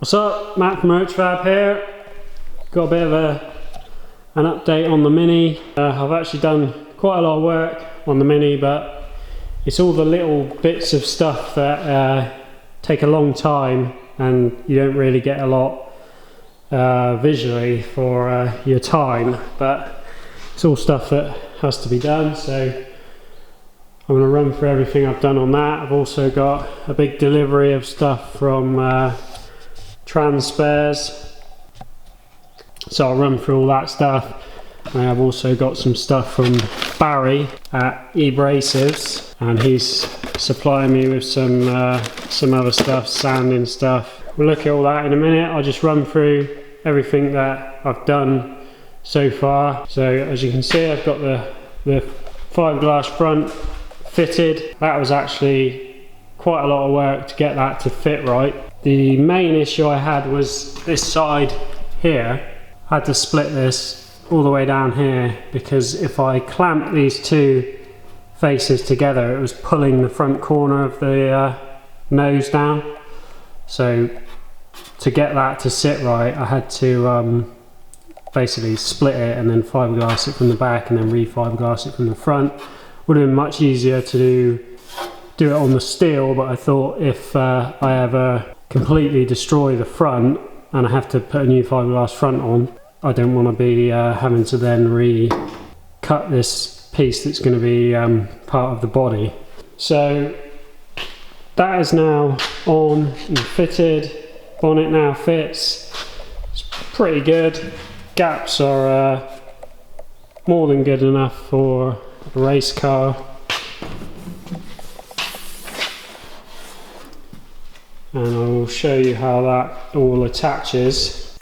What's up, Matt from Fab here. Got a bit of an update on the Mini. I've actually done quite a lot of work on the Mini, but it's all the little bits of stuff that take a long time and you don't really get a lot visually for your time, but it's all stuff that has to be done. So I'm going to run through everything I've done on that. I've also got a big delivery of stuff from Spares, so I'll run through all that stuff. And I've also got some stuff from Barry at eAbrasives, and he's supplying me with some other stuff, sanding stuff. We'll look at all that in a minute. I'll just run through everything that I've done so far. So as you can see, I've got the fiberglass front fitted. That was actually quite a lot of work to get that to fit right. The main issue I had was this side here. I had to split this all the way down here because if I clamped these two faces together, it was pulling the front corner of the nose down. So to get that to sit right, I had to basically split it and then fiberglass it from the back and then re-fiberglass it from the front. Would have been much easier to do it on the steel, but I thought if I ever completely destroy the front and I have to put a new fiberglass front on, I don't want to be having to then re-cut this piece that's going to be part of the body. So that is now on and fitted. Bonnet now fits. It's pretty good. Gaps are more than good enough for a race car. And I will show you how that all attaches.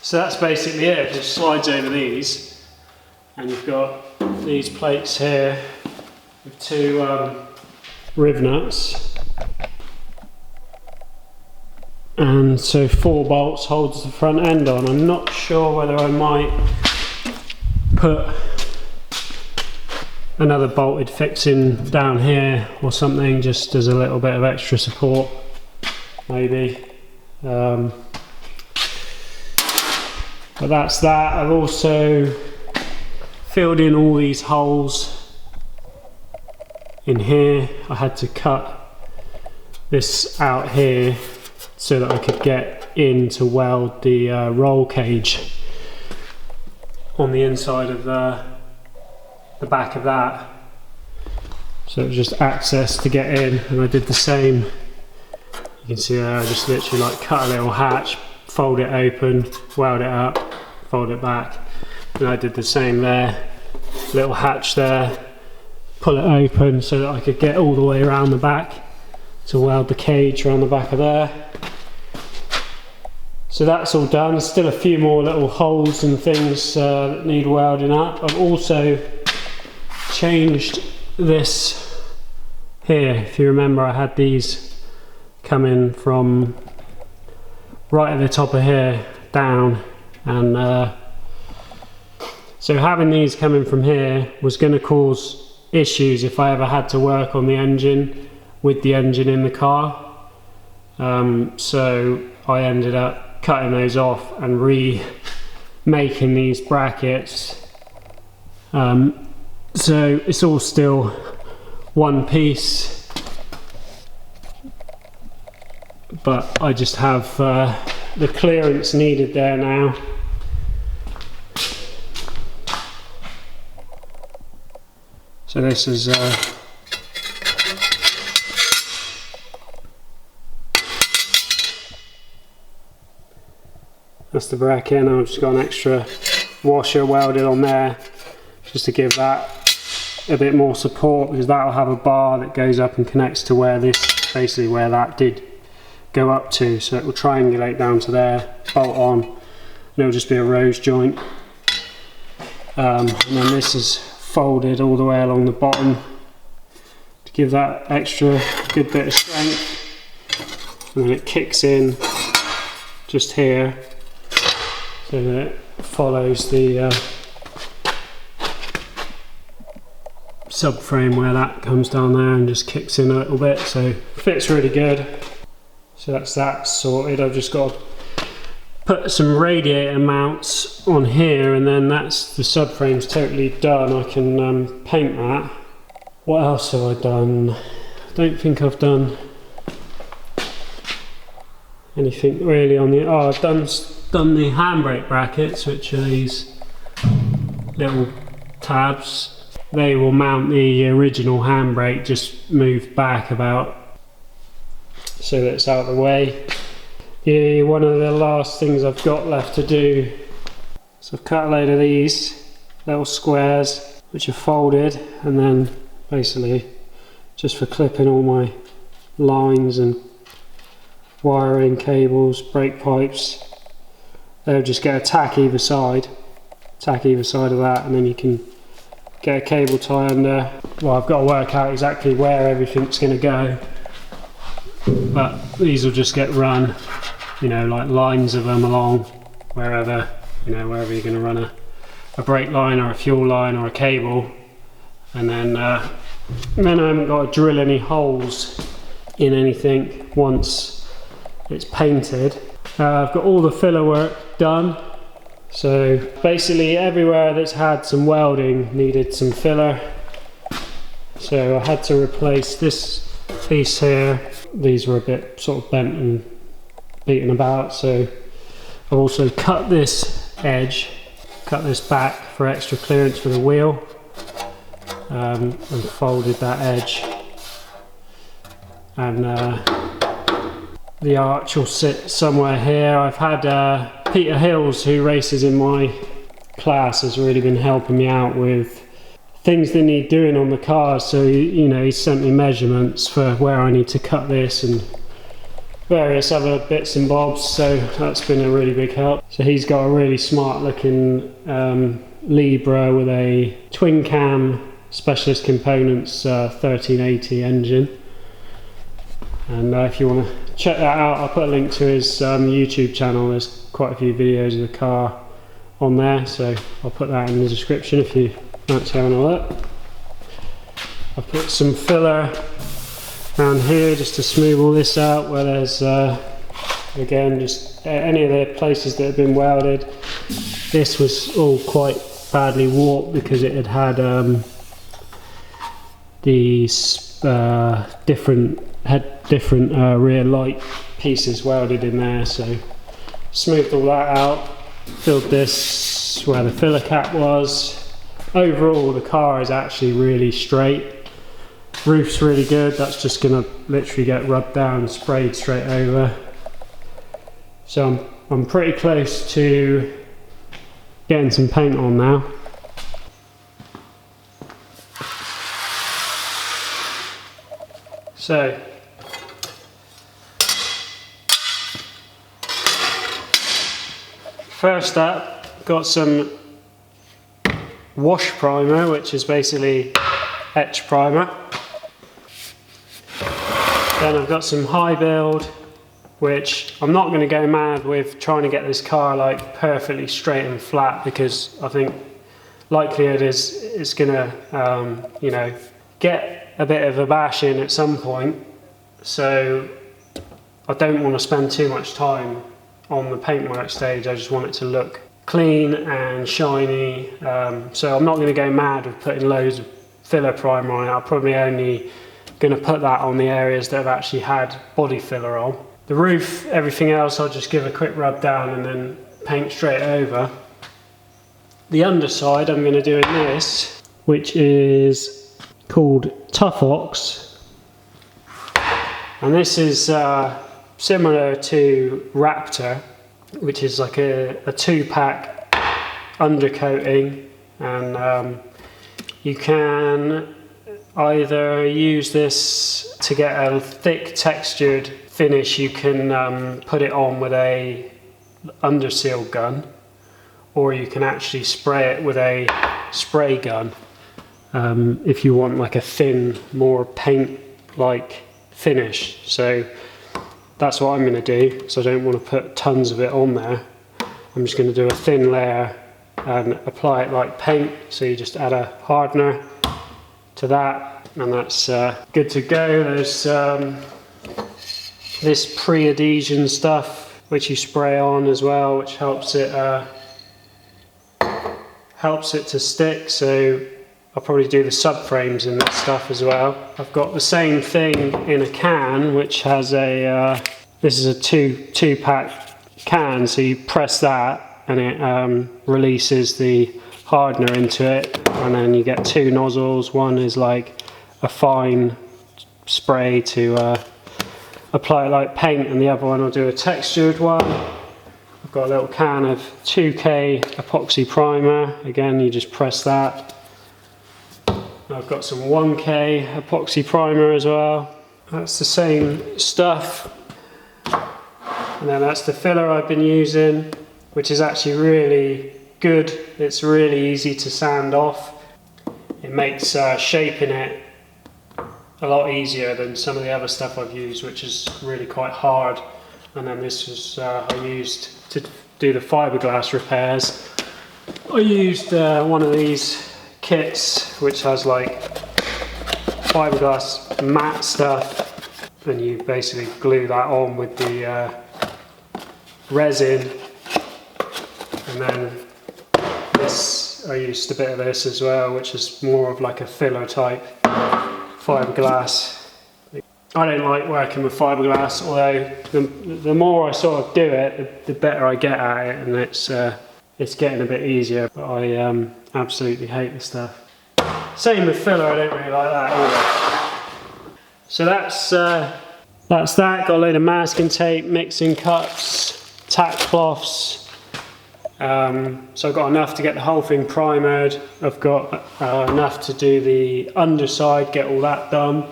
So that's basically it. It just slides over these, and you've got these plates here with two riv nuts. And so 4 bolts holds the front end on. I'm not sure whether I might put another bolted fixing down here or something, just as a little bit of extra support, maybe. But that's that. I've also filled in all these holes in here. I had to cut this out here so that I could get in to weld the roll cage on the inside of the back of that. So it was just access to get in, and I did the same. You can see there, I just literally like cut a little hatch, fold it open, weld it up, fold it back. And I did the same there, little hatch there, pull it open so that I could get all the way around the back to weld the cage around the back of there. So that's all done. There's still a few more little holes and things that need welding up. I've also changed this here. If you remember, I had these coming from right at the top of here down, and so having these coming from here was going to cause issues if I ever had to work on the engine with the engine in the car. So I ended up cutting those off and remaking these brackets. So it's all still one piece, but I just have the clearance needed there now. So this is that's the bracket, and I've just got an extra washer welded on there just to give that a bit more support, because that'll have a bar that goes up and connects to where this, basically where that did go up to, so it will triangulate down to there, bolt on, and it'll just be a rose joint. And then this is folded all the way along the bottom to give that extra good bit of strength, and then it kicks in just here, so that it follows the subframe where that comes down there and just kicks in a little bit, so fits really good. So that's that sorted. I've just got to put some radiator mounts on here, and then that's the subframe's totally done. I can paint that. What else have I done? I don't think I've done anything really on the... Oh, I've done the handbrake brackets, which are these little tabs. They will mount the original handbrake, just moved back about so that it's out of the way. Yeah, one of the last things I've got left to do, so I've cut a load of these little squares which are folded, and then basically just for clipping all my lines and wiring cables, brake pipes. They'll just get a tack either side of that, and then you can get a cable tie under. Well, I've got to work out exactly where everything's going to go, but these will just get run, you know, like lines of them along wherever, you know, wherever you're going to run a brake line or a fuel line or a cable, and then I haven't got to drill any holes in anything once it's painted. I've got all the filler work done, so basically everywhere that's had some welding needed some filler, so I had to replace this piece here. These were a bit sort of bent and beaten about, so I've also cut this edge, cut this back for extra clearance for the wheel, and folded that edge, and the arch will sit somewhere here. I've had Peter Hills, who races in my class, has really been helping me out with things that need doing on the cars, so you know, he sent me measurements for where I need to cut this and various other bits and bobs, so that's been a really big help. So he's got a really smart looking Libra with a twin cam Specialist Components 1380 engine, and if you want to check that out, I'll put a link to his YouTube channel. There's quite a few videos of the car on there, so I'll put that in the description if you fancy having a look. I've put some filler around here just to smooth all this out where there's again just any of the places that have been welded. This was all quite badly warped because it had these different rear light pieces welded in there, so smoothed all that out, filled this where the filler cap was. Overall the car is actually really straight, roof's really good, that's just gonna literally get rubbed down and sprayed straight over. So I'm pretty close to getting some paint on now. So first up, got some wash primer, which is basically etch primer. Then I've got some high build, which I'm not going to go mad with trying to get this car like perfectly straight and flat, because I think likelihood is it's going to you know, get a bit of a bash in at some point, so I don't want to spend too much time on the paintwork stage. I just want it to look clean and shiny, so I'm not going to go mad with putting loads of filler primer on it. I'm probably only going to put that on the areas that have actually had body filler on. The roof, everything else, I'll just give a quick rub down and then paint straight over. The underside I'm going to do in this, which is called Tough Ox, and this is similar to Raptor, which is like a 2-pack undercoating, and you can either use this to get a thick textured finish. You can put it on with a underseal gun, or you can actually spray it with a spray gun if you want like a thin, more paint like finish. So that's what I'm going to do, because I don't want to put tons of it on there. I'm just going to do a thin layer and apply it like paint. So you just add a hardener to that, and that's good to go. There's this pre-adhesion stuff which you spray on as well, which helps it to stick. So I'll probably do the subframes in that stuff as well. I've got the same thing in a can, which has a this is a two pack can, so you press that and it releases the hardener into it, and then you get two nozzles. One is like a fine spray to apply it like paint, and the other one will do a textured one. I've got a little can of 2K epoxy primer. Again, you just press that. I've got some 1K epoxy primer as well. That's the same stuff. And then that's the filler I've been using, which is actually really good. It's really easy to sand off. It makes shaping it a lot easier than some of the other stuff I've used, which is really quite hard. And then this was I used to do the fiberglass repairs. I used one of these kits which has like fiberglass matte stuff, and you basically glue that on with the resin, and then this, I used a bit of this as well, which is more of like a filler type fiberglass. I don't like working with fiberglass, although the more I sort of do it, the better I get at it, and it's getting a bit easier, but I absolutely hate the stuff. Same with filler, I don't really like that either. So that's that. Got a load of masking tape, mixing cups, tack cloths. So I've got enough to get the whole thing primered. I've got enough to do the underside, get all that done.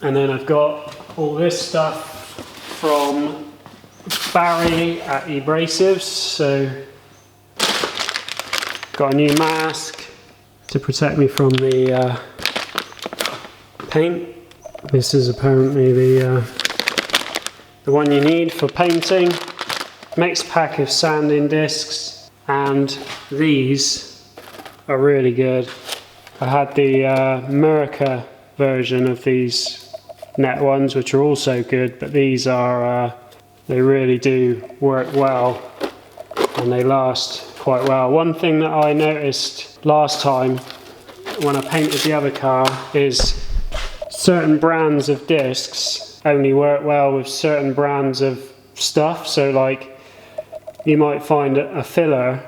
And then I've got all this stuff from Barry at Abrasives. So got a new mask to protect me from the paint. This is apparently the one you need for painting. Mixed pack of sanding discs, and these are really good. I had the Mirka version of these net ones, which are also good, but these are they really do work well and they last quite well. One thing that I noticed last time when I painted the other car is certain brands of discs only work well with certain brands of stuff. So like you might find a filler,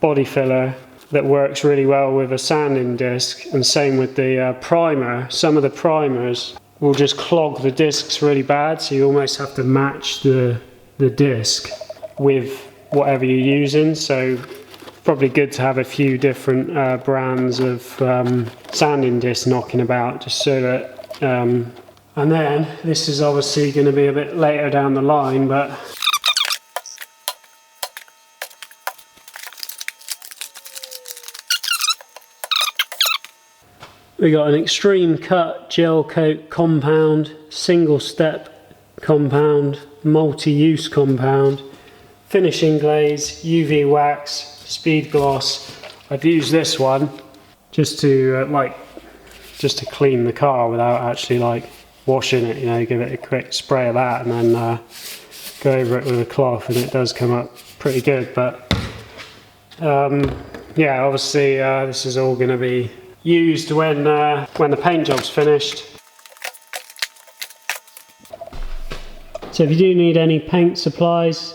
body filler, that works really well with a sanding disc, and same with the primer. Some of the primers will just clog the discs really bad, so you almost have to match the disc with whatever you're using. So probably good to have a few different brands of sanding discs knocking about, just so that and then this is obviously going to be a bit later down the line, but we got an extreme cut gel coat compound, single step compound, multi-use compound, finishing glaze, UV wax, speed gloss. I've used this one just to clean the car without actually like washing it, you know, give it a quick spray of that and then go over it with a cloth, and it does come up pretty good. But yeah, obviously this is all going to be used when the paint job's finished. So if you do need any paint supplies,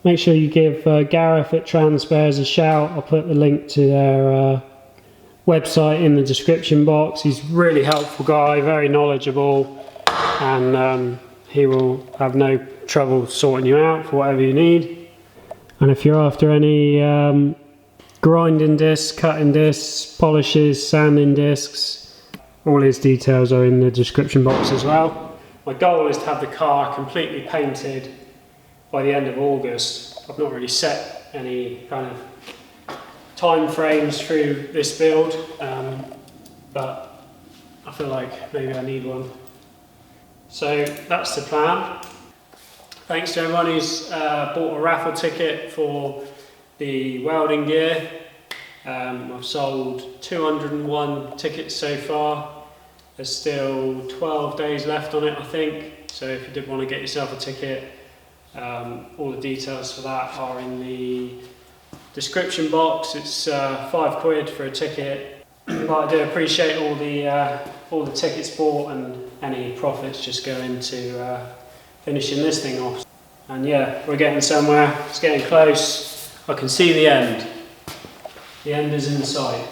make sure you give Gareth at Transpares a shout. I'll put the link to their website in the description box. He's a really helpful guy, very knowledgeable, and he will have no trouble sorting you out for whatever you need. And if you're after any grinding discs, cutting discs, polishes, sanding discs, all his details are in the description box as well. My goal is to have the car completely painted by the end of August. I've not really set any kind of time frames through this build, but I feel like maybe I need one. So that's the plan. thanks to everyone who's bought a raffle ticket for the welding gear. I've sold 201 tickets so far. There's still 12 days left on it, I think. So if you did want to get yourself a ticket, all the details for that are in the description box. It's £5 for a ticket, but I do appreciate all the tickets bought, and any profits just go into finishing this thing off. And yeah, we're getting somewhere. It's getting close. I can see the end. The end is in sight.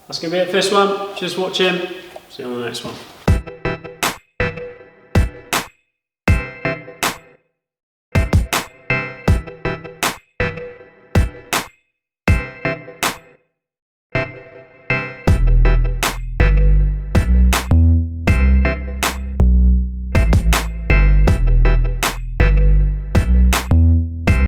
That's going to be it for this one. Just watching. See you on the next one.